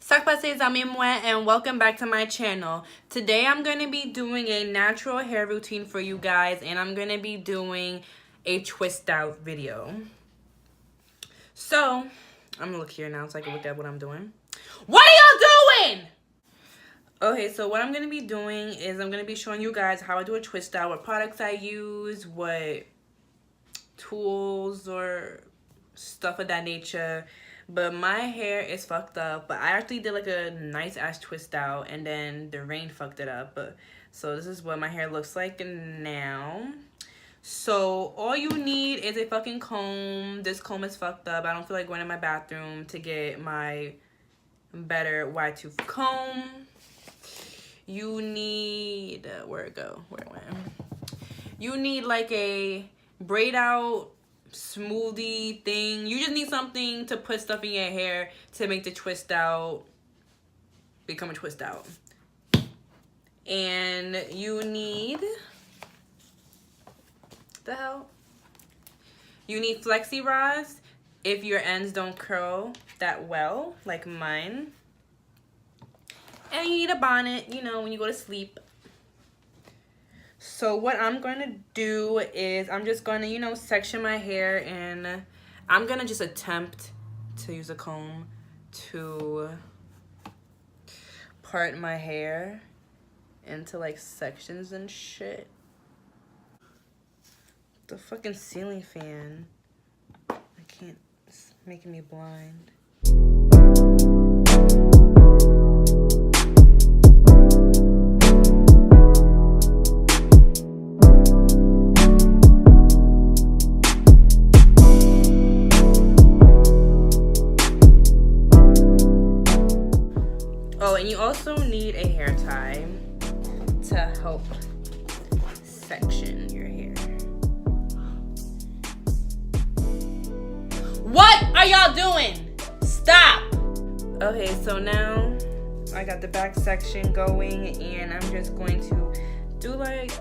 And welcome back to my channel. Today I'm going to be doing a natural hair routine for you guys, and I'm going to be doing a twist out video. So, I'm going to look here now so I can look at what I'm doing. What are y'all doing? Okay, so what I'm going to be doing is I'm going to be showing you guys how I do a twist out, what products I use, what tools or stuff of that nature. But my hair is fucked up, but I actually did like a nice ass twist out, and then the rain fucked it up. So this is what my hair looks like now. So all you need is a fucking comb. This comb is fucked up. I don't feel like going to my bathroom to get my better wide tooth comb. You need, where'd it go? Where it went? You need like a braid out smoothie thing. You just need something to put stuff in your hair to make the twist out become a twist out. And you need the hell? You need Flexirods if your ends don't curl that well, like mine. And you need a bonnet, you know, when you go to sleep. So what I'm going to do is I'm just going to, you know, section my hair, and I'm going to just attempt to use a comb to part my hair into like sections and shit. The fucking ceiling fan. I can't, it's making me blind. Oh, and you also need a hair tie to help section your hair. What are y'all doing? Stop! Okay, so now I got the back section going, and I'm just going to do like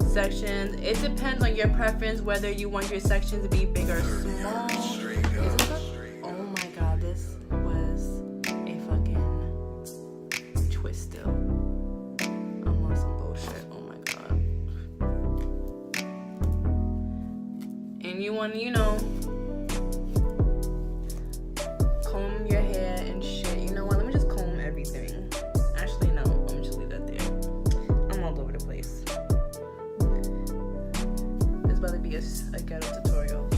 sections. It depends on your preference whether you want your sections to be big or small. Oh my god, this was a fucking twist still. I'm on some bullshit. Oh my god. And you want, you know, comb your hair and shit. You know what? Let me just comb everything. Actually, no. I'm gonna just leave that there. I'm all over the place. This is about to be a ghetto tutorial.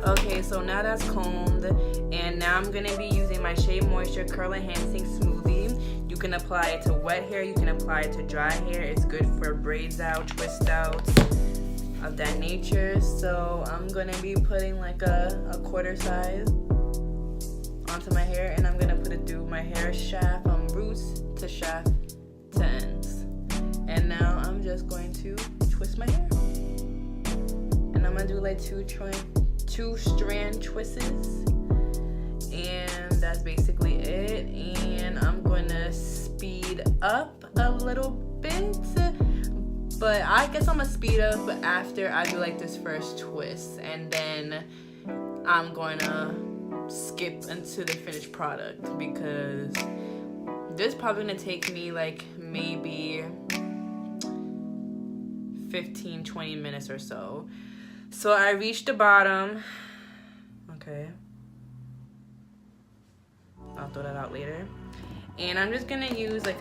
Okay, so now that's combed, and now I'm gonna be using my Shea Moisture Curl Enhancing Smoothie. You can apply it to wet hair, you can apply it to dry hair. It's good for braids out, twist outs, of that nature. So I'm gonna be putting like a quarter size onto my hair, and I'm gonna put it through my hair shaft from roots to shaft to ends. And now I'm just going to twist my hair, and I'm gonna do like two strand twists, and that's basically it. And I'm gonna speed up a little bit, but I guess I'm gonna speed up after I do like this first twist, and then I'm gonna skip into the finished product, because this is probably gonna take me like maybe 15-20 minutes or so. So I reached the bottom. Okay, I'll throw that out later. And I'm just gonna use like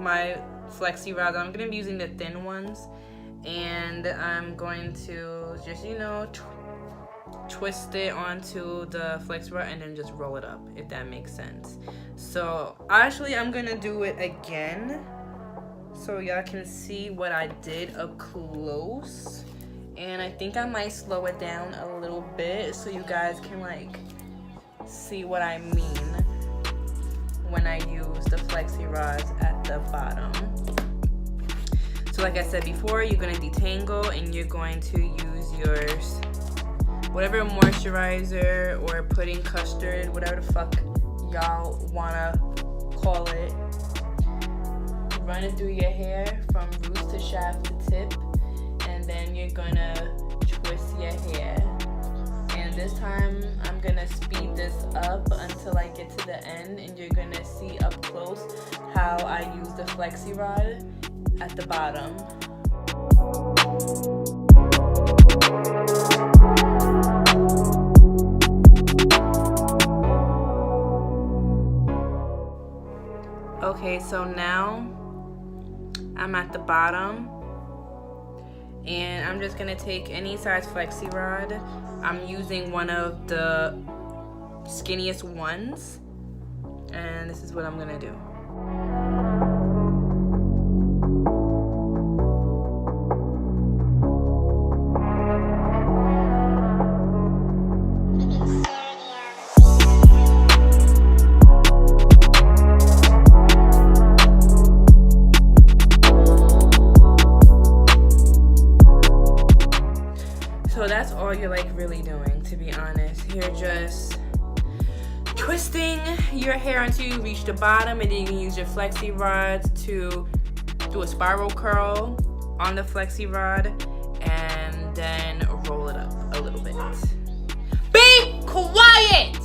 my Flexirods. I'm gonna be using the thin ones, and I'm going to just, you know, twist it onto the Flexirod and then just roll it up, if that makes sense. So actually I'm gonna do it again so y'all can see what I did up close. And I think I might slow it down a little bit so you guys can like see what I mean when I use the Flexirods at the bottom. So like I said before, you're going to detangle, and you're going to use your whatever moisturizer or pudding custard, whatever the fuck y'all want to call it. Run it through your hair from roots to shaft to tip, and then you're going to twist your hair. And this time I'm gonna speed this up until I get to the end, and you're gonna see up close how I use the Flexirod at the bottom. Okay, so now I'm at the bottom, and I'm just gonna take any size Flexirod. I'm using one of the skinniest ones, and this is what I'm gonna do. So that's all you're like really doing, to be honest. You're just twisting your hair until you reach the bottom, and then you can use your Flexirods to do a spiral curl on the Flexirod and then roll it up a little bit. Be quiet!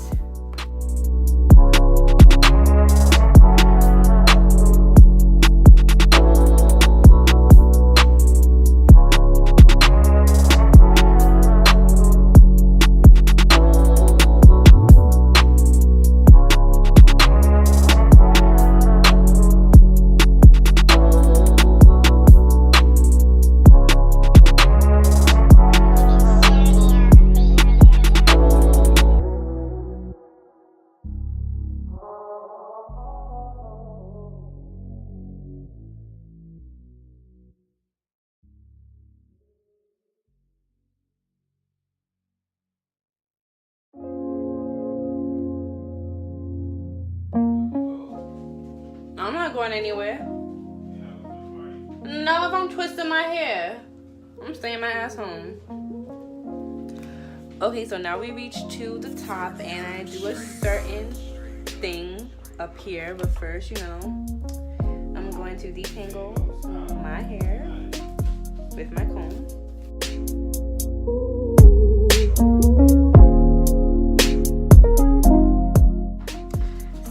I'm not going anywhere. No, if I'm twisting my hair, I'm staying my ass home. Okay, so now we reach to the top, and I do a certain thing up here. But first, I'm going to detangle my hair with my comb.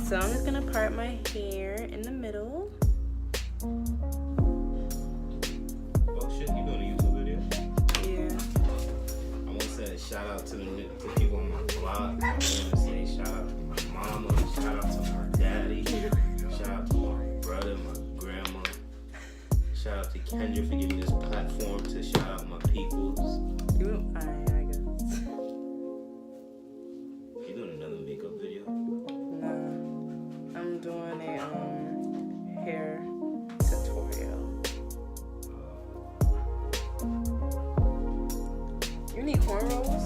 So I'm just gonna part my hair in the middle. Oh shit, you doing a YouTube video? Yeah. I want to say a shout out to people on my vlog. I want to say shout out to my mama, shout out to my daddy, shout out to my brother, my grandma. Shout out to Kendra for giving this platform to shout out my peoples. I guess. You doing another makeup video? Nah, I'm doing a hair tutorial. You need cornrows?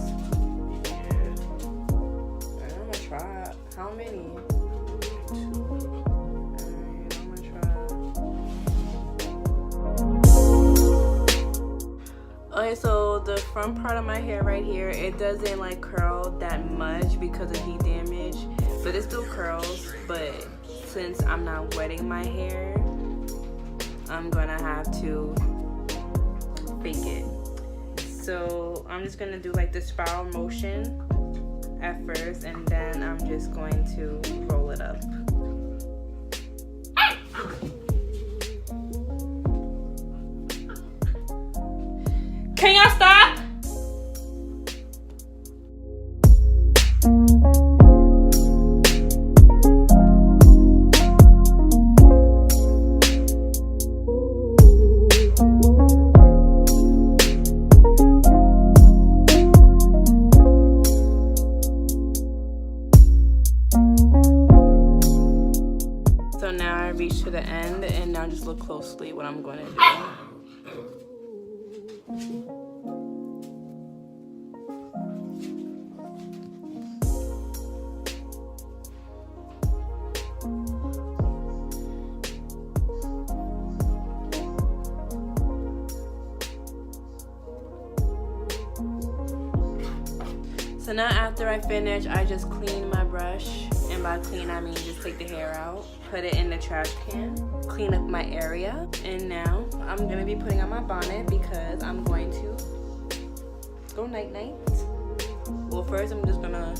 Yeah. I'm gonna try. How many? 2. Alright, I'm gonna try. Okay, so the front part of my hair right here, it doesn't like curl that much because of heat damage, but it still curls. But since I'm not wetting my hair, I'm gonna have to fake it. So I'm just gonna do like the spiral motion at first, and then I'm just going to roll it up. Can y'all stop? So now I reach to the end, and now just look closely what I'm going to do. So now after I finish, I just clean my brush, and by clean I mean just take the hair out, put it in the trash can, clean up my area, and now I'm gonna be putting on my bonnet because I'm going to go night-night. Well, first I'm just gonna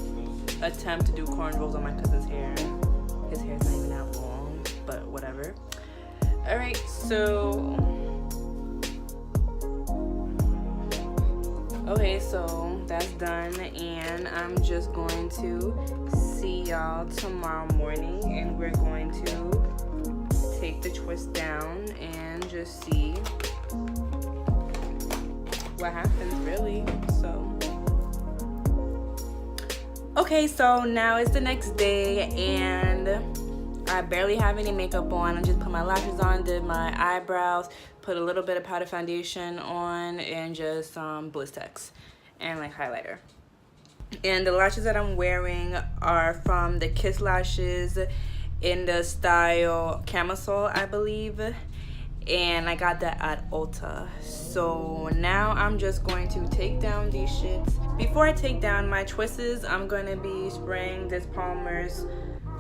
attempt to do cornrows on my cousin's hair. His hair's not even that long, but whatever. Alright, so okay, so that's done, and I'm just going to see y'all tomorrow morning, and we're going to take the twist down and just see what happens, really. So okay, so now it's the next day, and I barely have any makeup on. I just put my lashes on, did my eyebrows, put a little bit of powder foundation on, and just Blistex and like highlighter. And the lashes that I'm wearing are from the Kiss Lashes in the style Camisole, I believe. And I got that at Ulta. So now I'm just going to take down these shits. Before I take down my twists, I'm going to be spraying this Palmer's,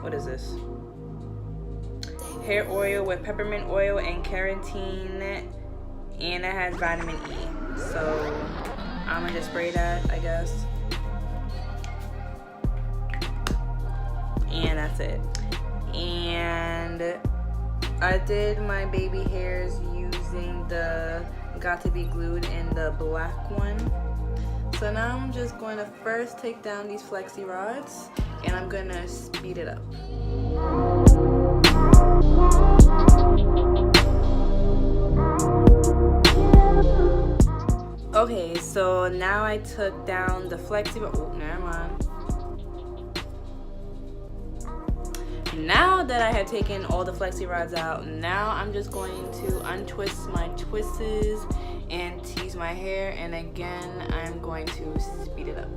what is this? Hair oil with peppermint oil and keratin, and it has vitamin E. So I'm gonna just spray that, I guess. And that's it. And I did my baby hairs using the Got to Be Glued in the black one. So now I'm just going to first take down these Flexirods, and I'm gonna speed it up. Okay, so now I took down the Flexirods. Oh, never mind. Now that I have taken all the Flexirods out, now I'm just going to untwist my twists and tease my hair, and again I'm going to speed it up.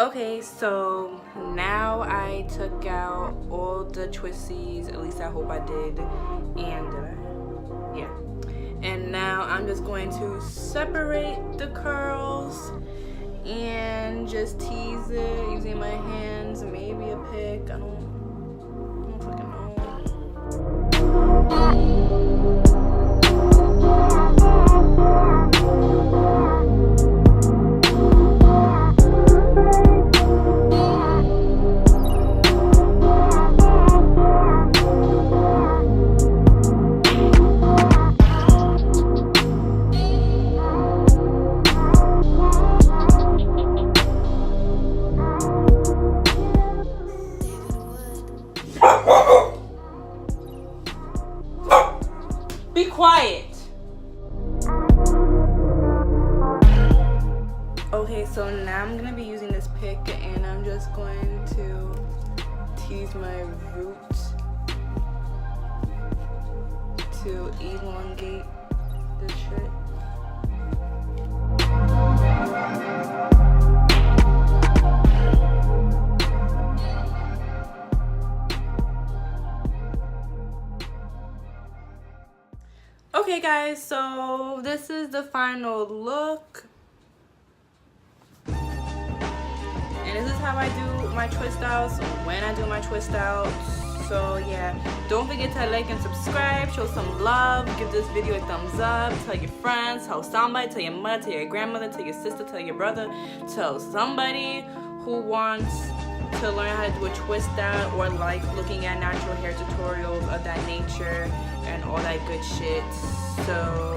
Okay, so now I took out all the twisties, at least I hope I did, and did I? Yeah. And now I'm just going to separate the curls and just tease it using my hands, maybe a pick, I don't fucking know. Be quiet. Okay, so now I'm gonna be using this pick, and I'm just going to tease my roots to elongate this shit. Okay guys, so this is the final look, and this is how I do my twist outs when I do my twist outs. So yeah, don't forget to like and subscribe, show some love, give this video a thumbs up, tell your friends, tell somebody, tell your mother, tell your grandmother, tell your sister, tell your brother, tell somebody who wants to learn how to do a twist out or like looking at natural hair tutorials of that nature and all that good shit. So